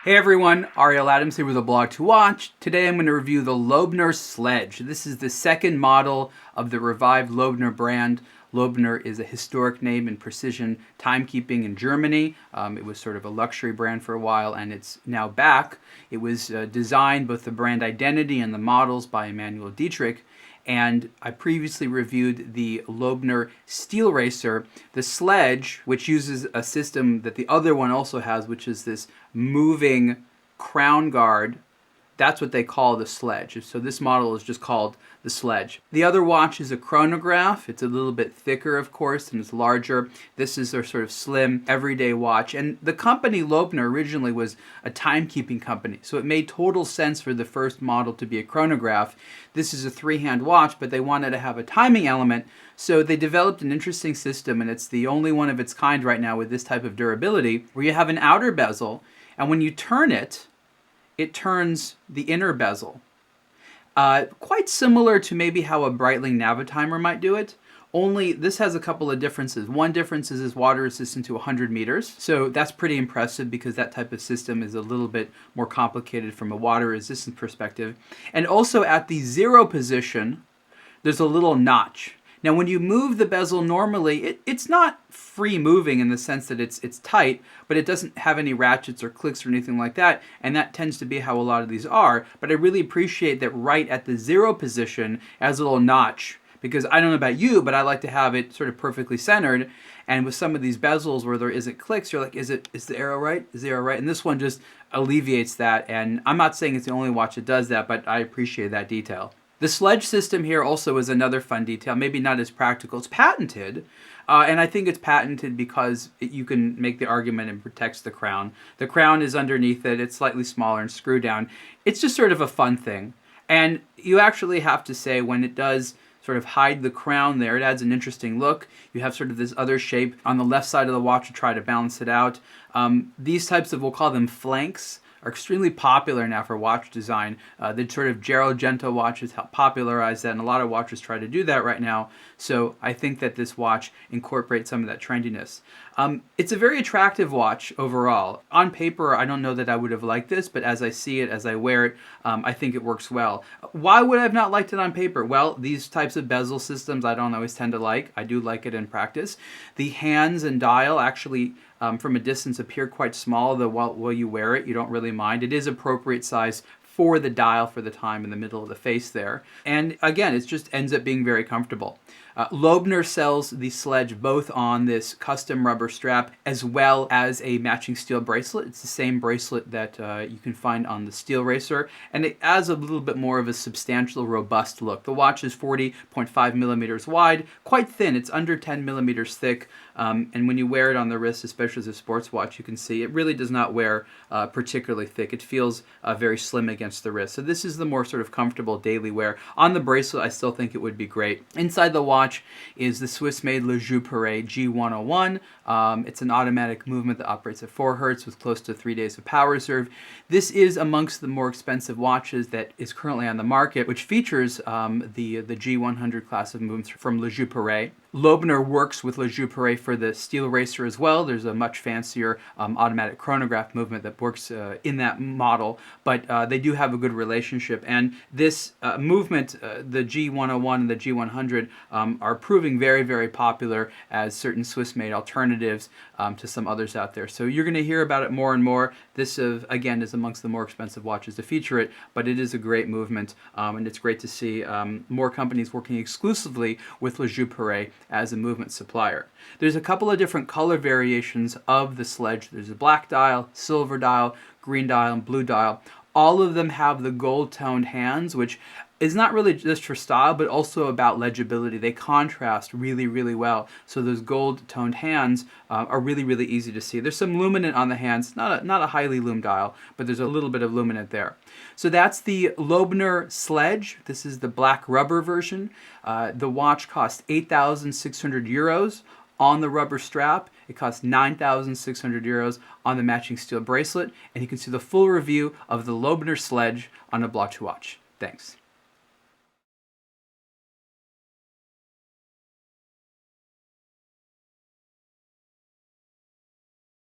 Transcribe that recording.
Hey everyone, Ariel Adams here with a blog to watch. Today I'm going to review the Löbner Sledge. This is the second model of the revived Löbner brand. Löbner is a historic name in precision timekeeping in Germany. It was sort of a luxury brand for a while and it's now back. It was designed, both the brand identity and the models, by Emanuel Dietrich. And I previously reviewed the Löbner Steel Racer, the Sledge, which uses a system that the other one also has, which is this moving crown guard. That's what they call the Sledge. So this model is just called the Sledge. The other watch is a chronograph. It's a little bit thicker, of course, and it's larger. This is their sort of slim, everyday watch. And the company Löbner originally was a timekeeping company, so it made total sense for the first model to be a chronograph. This is a three-hand watch, but they wanted to have a timing element, so they developed an interesting system, and it's the only one of its kind right now with this type of durability, where you have an outer bezel, and when you turn it, it turns the inner bezel. Quite similar to maybe how a Breitling Navitimer might do it, only this has a couple of differences. One difference is it's water resistant to 100 meters, so that's pretty impressive because that type of system is a little bit more complicated from a water resistance perspective. And also at the zero position, there's a little notch. Now when you move the bezel normally, it's not free moving in the sense that it's tight, but it doesn't have any ratchets or clicks or anything like that, and that tends to be how a lot of these are. But I really appreciate that right at the zero position it has a little notch, because I don't know about you, but I like to have it sort of perfectly centered. And with some of these bezels where there isn't clicks, you're like, is the arrow right? Is the arrow right? And this one just alleviates that, and I'm not saying it's the only watch that does that, but I appreciate that detail. The Sledge system here also is another fun detail, maybe not as practical. It's patented, and I think it's patented because you can make the argument it protects the crown. The crown is underneath it, it's slightly smaller and screw down. It's just sort of a fun thing. And you actually have to say, when it does sort of hide the crown there, it adds an interesting look. You have sort of this other shape on the left side of the watch to try to balance it out. These types of, we'll call them flanks, are extremely popular now for watch design. The sort of Gerald Gento watches help popularize that, and a lot of watches try to do that right now. So I think that this watch incorporates some of that trendiness. It's a very attractive watch overall. On paper, I don't know that I would have liked this, but as I see it, as I wear it, I think it works well. Why would I have not liked it on paper? Well, these types of bezel systems I don't always tend to like. I do like it in practice. The hands and dial actually from a distance appear quite small, though while you wear it, you don't really mind. It is appropriate size for the dial for the time in the middle of the face there. And again, it just ends up being very comfortable. Löbner sells the Sledge both on this custom rubber strap as well as a matching steel bracelet. It's the same bracelet that you can find on the Steel Racer, and it adds a little bit more of a substantial, robust look. The watch is 40.5 millimeters wide, quite thin. It's under 10 millimeters thick, and when you wear it on the wrist, especially as a sports watch, you can see it really does not wear particularly thick. It feels very slim against the wrist. So this is the more sort of comfortable daily wear. On the bracelet, I still think it would be great. Inside the watch is the Swiss-made Löbner G101. It's an automatic movement that operates at 4 Hertz with close to 3 days of power reserve. This is amongst the more expensive watches that is currently on the market, which features the G100 class of movements from Löbner. Löbner works with Löbner for the Steel Racer as well. There's a much fancier automatic chronograph movement that works in that model, but they do have a good relationship. And this movement, the G101 and the G100, are proving very, very popular as certain Swiss-made alternatives to some others out there. So you're going to hear about it more and more. This, again, is amongst the more expensive watches to feature it, but it is a great movement, and it's great to see more companies working exclusively with Löbner as a movement supplier. There's a couple of different color variations of the Sledge. There's a black dial, silver dial, green dial, and blue dial. All of them have the gold-toned hands, which is not really just for style, but also about legibility. They contrast really, really well. So those gold-toned hands are really, really easy to see. There's some luminant on the hands, not a highly lumed dial, but there's a little bit of luminant there. So that's the Löbner Sledge. This is the black rubber version. The watch costs 8,600 euros on the rubber strap. It costs 9,600 euros on the matching steel bracelet. And you can see the full review of the Löbner Sledge on a blog to watch. Thanks.